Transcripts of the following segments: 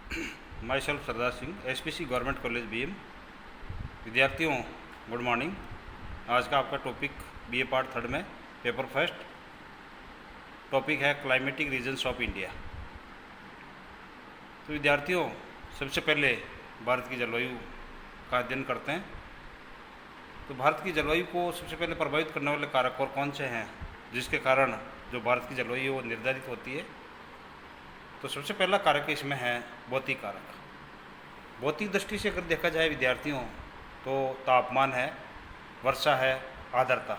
My self Sardar Singh, SPC government college BM. विद्यार्थियों, good morning. आज का आपका टॉपिक बीए पार्ट थर्ड में पेपर फर्स्ट टॉपिक है क्लाइमेटिक रीजन्स ऑफ इंडिया। तो विद्यार्थियों, सबसे पहले भारत की जलवायु का अध्ययन करते हैं। तो भारत की जलवायु को सबसे पहले प्रभावित करने वाले कारक और कौन से हैं जिसके कारण जो भारत की जलवायु वो निर्धारित होती है। तो सबसे पहला कारक इसमें है भौतिक कारक। भौतिक दृष्टि से अगर देखा जाए विद्यार्थियों, तो तापमान है, वर्षा है, आर्द्रता,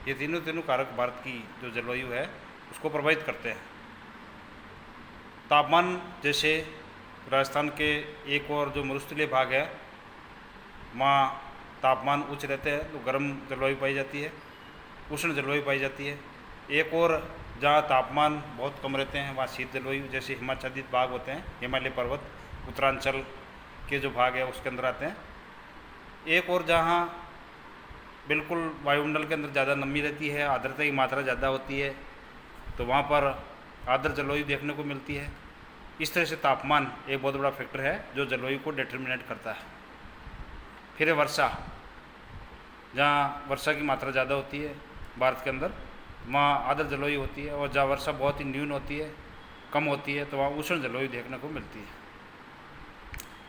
ये तीनों कारक भारत की जो जलवायु है उसको प्रभावित करते हैं। तापमान, जैसे राजस्थान के एक और जो मरुस्थलीय भाग है वहाँ तापमान उच्च रहते हैं तो गर्म जलवायु पाई जाती है, उष्ण जलवायु पाई जाती है। एक और जहाँ तापमान बहुत कम रहते हैं वहाँ शीत जलवायु, जैसे हिमाच्छादित भाग होते हैं, हिमालय पर्वत उत्तरांचल के जो भाग है उसके अंदर आते हैं। एक और जहाँ बिल्कुल वायुमंडल के अंदर ज़्यादा नमी रहती है, आर्द्रता की मात्रा ज़्यादा होती है, तो वहाँ पर आर्द्र जलवायु देखने को मिलती है। इस तरह से तापमान एक बहुत बड़ा फैक्टर है जो जलवायु को डिटर्मिनेट करता है। फिर है वर्षा, जहाँ वर्षा की मात्रा ज़्यादा होती है भारत के अंदर वहाँ आर्द्र जलवायु होती है, और जहाँ वर्षा बहुत ही न्यून होती है, कम होती है, तो वहाँ उष्ण जलवायु देखने को मिलती है।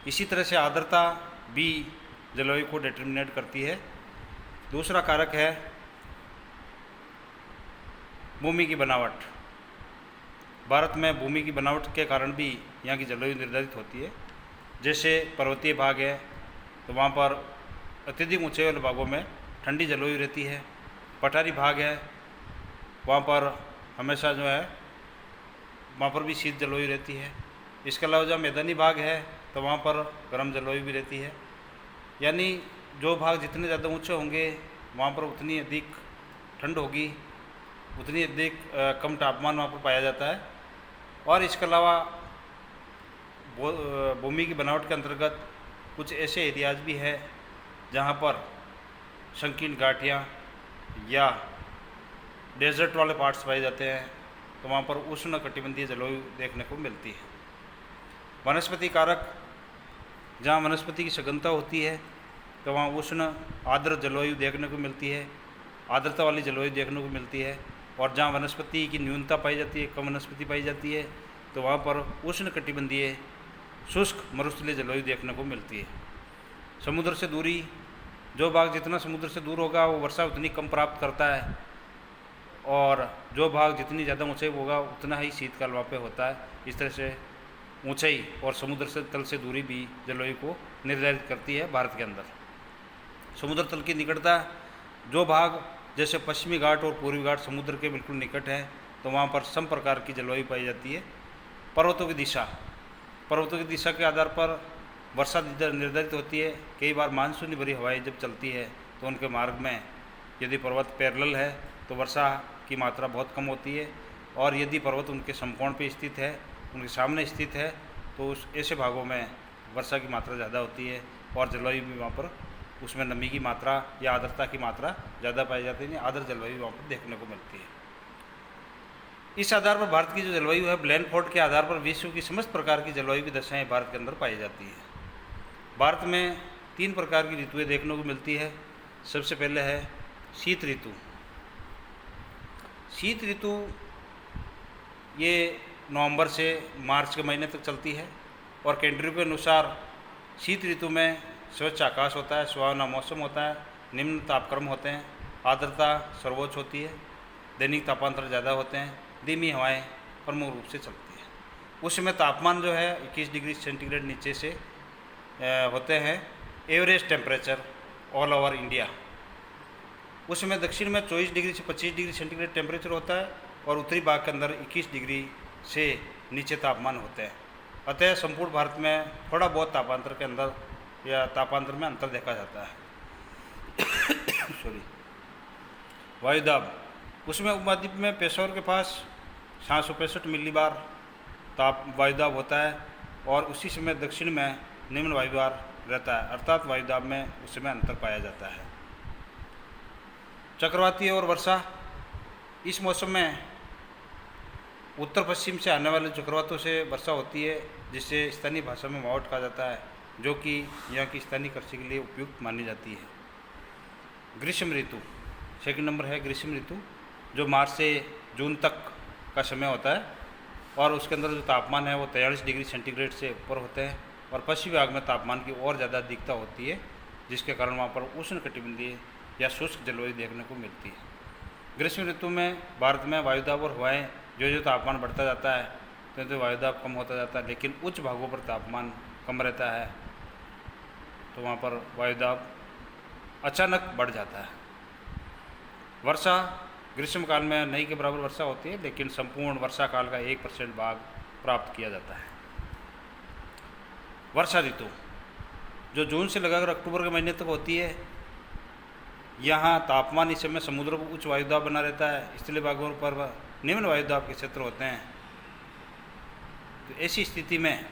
इसी तरह से आर्द्रता भी जलवायु को डिटर्मिनेट करती है। दूसरा कारक है भूमि की बनावट। भारत में भूमि की बनावट के कारण भी यहाँ की जलवायु निर्धारित होती है। जैसे पर्वतीय भाग है तो वहाँ पर अत्यधिक ऊंचाई वाले भागों में ठंडी जलवायु रहती है। पठारी भाग है वहाँ पर हमेशा जो है वहाँ पर भी शीत जलवायु रहती है। इसके अलावा जहाँ मैदानी भाग है तो वहाँ पर गर्म जलवायु भी रहती है। यानी जो भाग जितने ज़्यादा ऊंचे होंगे वहाँ पर उतनी अधिक ठंड होगी, उतनी अधिक कम तापमान वहाँ पर पाया जाता है। और इसके अलावा भूमि की बनावट के अंतर्गत कुछ ऐसे एरियाज भी है जहाँ पर संकीर्ण घाटियाँ या डेजर्ट वाले पार्ट्स पाए जाते हैं, तो वहाँ पर उष्ण कटिबंधीय जलवायु देखने को मिलती है। वनस्पति कारक, जहाँ वनस्पति की सघनता होती है तो वहाँ उष्ण आर्द्र जलवायु देखने को मिलती है, आर्द्रता वाली जलवायु देखने को मिलती है। और जहाँ वनस्पति की न्यूनता पाई जाती है, कम वनस्पति पाई जाती है, तो वहाँ पर उष्ण कटिबंधीय शुष्क मरुस्थलीय जलवायु देखने को मिलती है। समुद्र से दूरी, जो भाग जितना समुद्र से दूर होगा वो वर्षा उतनी कम प्राप्त करता है, और जो भाग जितनी ज़्यादा ऊंचाई होगा उतना ही शीतकाल वहाँ पे होता है। इस तरह से ऊंचाई और समुद्र से तल से दूरी भी जलवायु को निर्धारित करती है भारत के अंदर। समुद्र तल की निकटता, जो भाग जैसे पश्चिमी घाट और पूर्वी घाट समुद्र के बिल्कुल निकट है तो वहाँ पर सम प्रकार की जलवायु पाई जाती है। पर्वतों की दिशा, पर्वतों की दिशा के आधार पर वर्षा निर्धारित होती है। कई बार मानसूनी भरी हवाएं जब चलती है तो उनके मार्ग में यदि पर्वत पैरेलल है तो वर्षा की मात्रा बहुत कम होती है, और यदि पर्वत उनके समकोण पे स्थित है, उनके सामने स्थित है, तो उस ऐसे भागों में वर्षा की मात्रा ज़्यादा होती है और जलवायु भी वहाँ पर उसमें नमी की मात्रा या आर्द्रता की मात्रा ज़्यादा पाई जाती है, आर्द्र जलवायु वहाँ पर देखने को मिलती है। इस आधार पर भारत की जो जलवायु है, ब्लैनफोर्ड के आधार पर विश्व की समस्त प्रकार की जलवायु की दशाएँ भारत के अंदर पाई जाती है। भारत में 3 प्रकार की ऋतुएँ देखने को मिलती है। सबसे पहले है शीत ऋतु। शीत ऋतु ये नवंबर से मार्च के महीने तक चलती है, और कैलेंडर के अनुसार शीत ऋतु में स्वच्छ आकाश होता है, सुहावना मौसम होता है, निम्न तापक्रम होते हैं, आर्द्रता सर्वोच्च होती है, दैनिक तापांतर ज़्यादा होते हैं, धीमी हवाएं प्रमुख रूप से चलती है। उस समय तापमान जो है 21 डिग्री सेंटीग्रेड नीचे से होते हैं average temperature all over India. उस समय दक्षिण में 24 डिग्री से 25 डिग्री सेंटीग्रेड टेम्परेचर होता है, और उत्तरी भाग के अंदर 21 डिग्री से नीचे तापमान होते हैं। अतः संपूर्ण भारत में थोड़ा बहुत तापांतर के अंदर या तापांतर में अंतर देखा जाता है। सॉरी। वायुदाब, उसमें उपमहाद्वीप में पेशोर के पास 765 मिलीबार वायुदाब होता है, और उसी समय दक्षिण में निम्न वायुदाब रहता है, अर्थात वायुदाब में उस समय अंतर पाया जाता है। चक्रवाती और वर्षा, इस मौसम में उत्तर पश्चिम से आने वाले चक्रवातों से वर्षा होती है, जिससे स्थानीय भाषा में मावठ कहा जाता है, जो कि यहाँ की स्थानीय कृषि के लिए उपयुक्त मानी जाती है। ग्रीष्म ऋतु, सेकंड नंबर है ग्रीष्म ऋतु, जो मार्च से जून तक का समय होता है और उसके अंदर जो तापमान है वो 43 डिग्री सेंटीग्रेड से ऊपर होते हैं और पश्चिमी भाग में तापमान की और ज़्यादा अधिकता होती है, जिसके कारण वहाँ पर उष्णकटिबंधीय या शुष्क जलवायु देखने को मिलती है। ग्रीष्म ऋतु में भारत में वायुदाब और हवाएँ जो तापमान बढ़ता जाता है तो वायुदाब कम होता जाता है, लेकिन उच्च भागों पर तापमान कम रहता है, तो वहाँ पर वायुदाब अचानक बढ़ जाता है। वर्षा ग्रीष्म काल में नहीं के बराबर वर्षा होती है, लेकिन संपूर्ण वर्षा काल का 1% भाग प्राप्त किया जाता है। वर्षा ऋतु जो जून से लगाकर अक्टूबर के महीने तक होती है, यहाँ तापमान इस समय समुद्रों पर उच्च वायुदाब बना रहता है, स्थलीय भागों पर निम्न वायुदाब के क्षेत्र होते हैं। तो ऐसी स्थिति में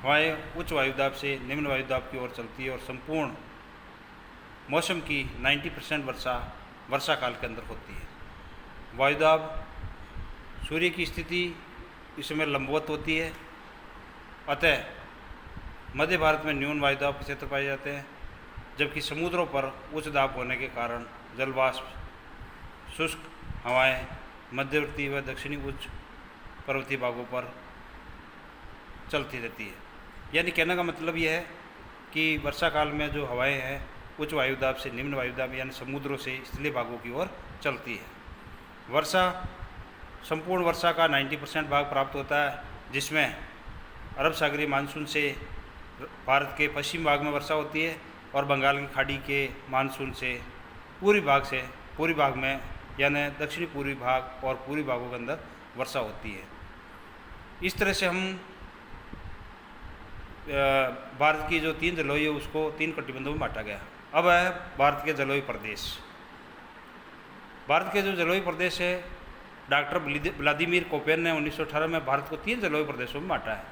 हवाएं उच्च वायुदाब से निम्न वायुदाब की ओर चलती है और संपूर्ण मौसम की 90% वर्षा काल के अंदर होती है। वायुदाब सूर्य की स्थिति इस समय लंबवत होती है, अतः मध्य भारत में न्यून वायुदाब के क्षेत्र पाए जाते हैं, जबकि समुद्रों पर उच्च दाब होने के कारण जलवाष्प शुष्क हवाएं मध्यवर्ती व दक्षिणी उच्च पर्वतीय भागों पर चलती रहती है। यानी कहने का मतलब यह है कि वर्षा काल में जो हवाएं हैं उच्च वायुदाब से निम्न वायुदाब यानी समुद्रों से स्थलीय भागों की ओर चलती है। वर्षा संपूर्ण वर्षा का 90% भाग प्राप्त होता है, जिसमें अरब सागरीय मानसून से भारत के पश्चिम भाग में वर्षा होती है और बंगाल की खाड़ी के मानसून से पूर्वी भाग में यानी दक्षिणी पूर्वी भाग और पूर्वी भागों के अंदर वर्षा होती है। इस तरह से हम भारत की जो 3 जलवायु उसको 3 कटिबंधों में बांटा गया। अब है भारत के जलवायु प्रदेश। भारत के जो जलवायु प्रदेश है, डॉक्टर व्लादिमीर कोपेन ने 1918 में भारत को 3 जलवायु प्रदेशों में बांटा है।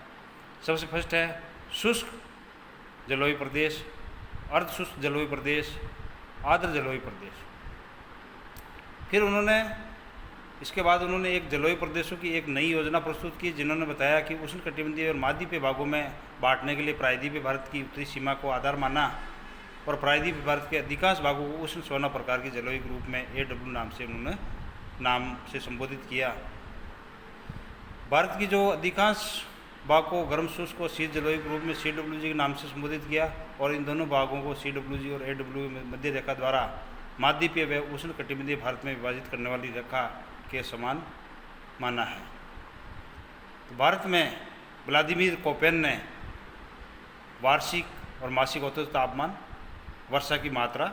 सबसे फर्स्ट है शुष्क जलवायु प्रदेश, अर्ध शुष्क जलवायु प्रदेश, आर्द्र जलवायु प्रदेश। फिर इसके बाद उन्होंने एक जलवायु प्रदेशों की एक नई योजना प्रस्तुत की, जिन्होंने महाया कि उष्णकटिबंधीय और महाद्वीपीय भागों में बांटने के लिए प्रायद्वीपीय भारत की उत्तरी सीमा को आधार माना और प्रायद्वीपीय भारत के अधिकांश भागों को उष्ण सोना प्रकार की जलवायु के रूप में AW नाम से संबोधित किया। भारत की जो अधिकांश भाग को गर्म शुष्क और शीत जलवायु के रूप में CWG के नाम से संबोधित किया और इन दोनों भागों को CWG और AW मध्य रेखा द्वारा महाद्वीपीय व उष्णकटिबंधीय भारत में विभाजित करने वाली रेखा के समान माना है। तो भारत में व्लादिमीर कोपेन ने वार्षिक और मासिक औसत तापमान, वर्षा की मात्रा,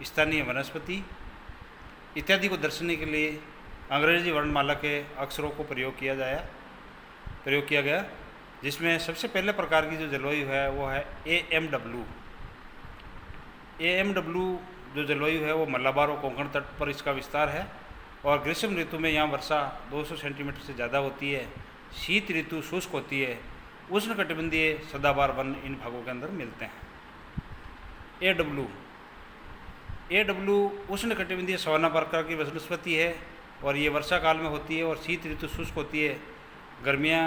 स्थानीय वनस्पति इत्यादि को दर्शाने के लिए अंग्रेजी वर्णमाला के अक्षरों को प्रयोग किया गया, जिसमें सबसे पहले प्रकार की जो जलवायु है वो है AMW। AMW जो जलवायु है वो मलाबार और कोंकण तट पर इसका विस्तार है और ग्रीष्म ऋतु में यहाँ वर्षा 200 सेंटीमीटर से ज़्यादा होती है। शीत ऋतु शुष्क होती है। उष्णकटिबंधीय सदाबहार वन इन भागों के अंदर मिलते हैं। AW उष्णकटिबंधीय सवाना प्रकार की वनस्पति है और ये वर्षा काल में होती है और शीत ऋतु शुष्क होती है। गर्मियाँ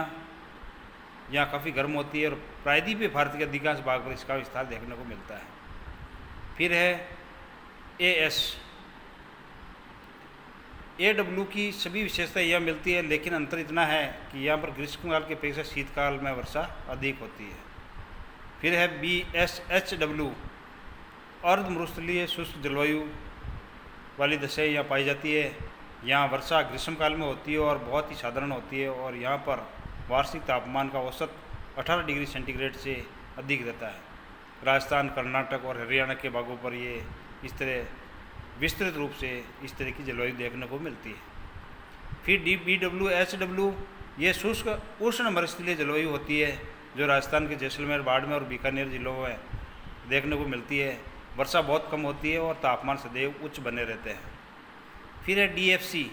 यहाँ काफ़ी गर्म होती है और प्रायद्वीपीय भारत के अधिकांश भाग पर इसका विस्तार देखने को मिलता है। फिर है AS। AW की सभी विशेषताएं यह मिलती है, लेकिन अंतर इतना है कि यहाँ पर ग्रीष्मकाल की अपेक्षा शीतकाल में वर्षा अधिक होती है। फिर है BSHW। अर्ध मरुस्थलीय शुष्क जलवायु वाली दशाएं यहाँ पाई जाती है। यहाँ वर्षा ग्रीष्मकाल में होती है और बहुत ही साधारण होती है और यहाँ पर वार्षिक तापमान का औसत 18 डिग्री सेंटीग्रेड से अधिक रहता है। राजस्थान, कर्नाटक और हरियाणा के भागों पर ये इस तरह विस्तृत रूप से इस तरह की जलवायु देखने को मिलती है। फिर BWHW ये शुष्क उष्ण मरुस्थलीय जलवायु होती है, जो राजस्थान के जैसलमेर, बाड़मेर और बीकानेर जिलों में देखने को मिलती है। वर्षा बहुत कम होती है और तापमान सदैव उच्च बने रहते हैं। फिर है DFC।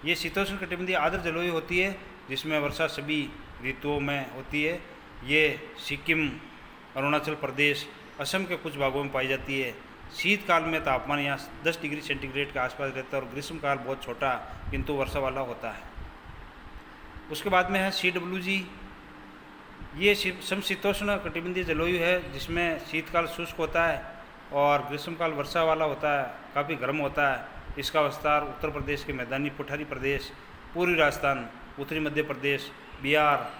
ये शीतोष्ण कटिबंधीय आर्द्र जलवायु होती है, जिसमें वर्षा सभी ऋतुओं में होती है। ये सिक्किम, अरुणाचल प्रदेश, असम के कुछ भागों में पाई जाती है। शीतकाल में तापमान यहाँ 10 डिग्री सेंटीग्रेड के आसपास रहता है और ग्रीष्मकाल बहुत छोटा किंतु वर्षा वाला होता है। उसके बाद में है CWG। ये समशीतोष्ण कटिबंधीय जलवायु है, जिसमें शीतकाल शुष्क होता है और ग्रीष्मकाल वर्षा वाला होता है, काफ़ी गर्म होता है। इसका विस्तार उत्तर प्रदेश के मैदानी पठारी प्रदेश, पूर्वी राजस्थान, उत्तरी मध्य प्रदेश, बिहार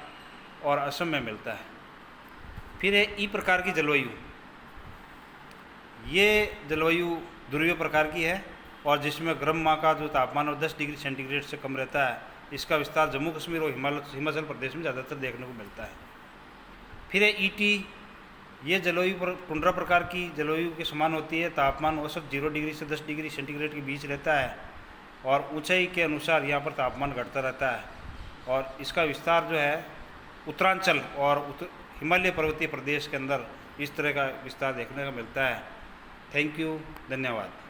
और असम में मिलता है। फिर है ई प्रकार की जलवायु। ये जलवायु ध्रुवीय प्रकार की है और जिसमें गर्म माह का जो तापमान और 10 डिग्री सेंटीग्रेड से कम रहता है। इसका विस्तार जम्मू कश्मीर और हिमाचल प्रदेश में ज़्यादातर देखने को मिलता है। फिर है ET। ये जलवायु टुंड्रा प्रकार की जलवायु के समान होती है। तापमान औसत 0 डिग्री से 10 डिग्री सेंटीग्रेड के बीच रहता है और ऊंचाई के अनुसार यहाँ पर तापमान घटता रहता है। और इसका विस्तार जो है उत्तरांचल और हिमालय पर्वतीय प्रदेश के अंदर इस तरह का विस्तार देखने को मिलता है। थैंक यू, धन्यवाद।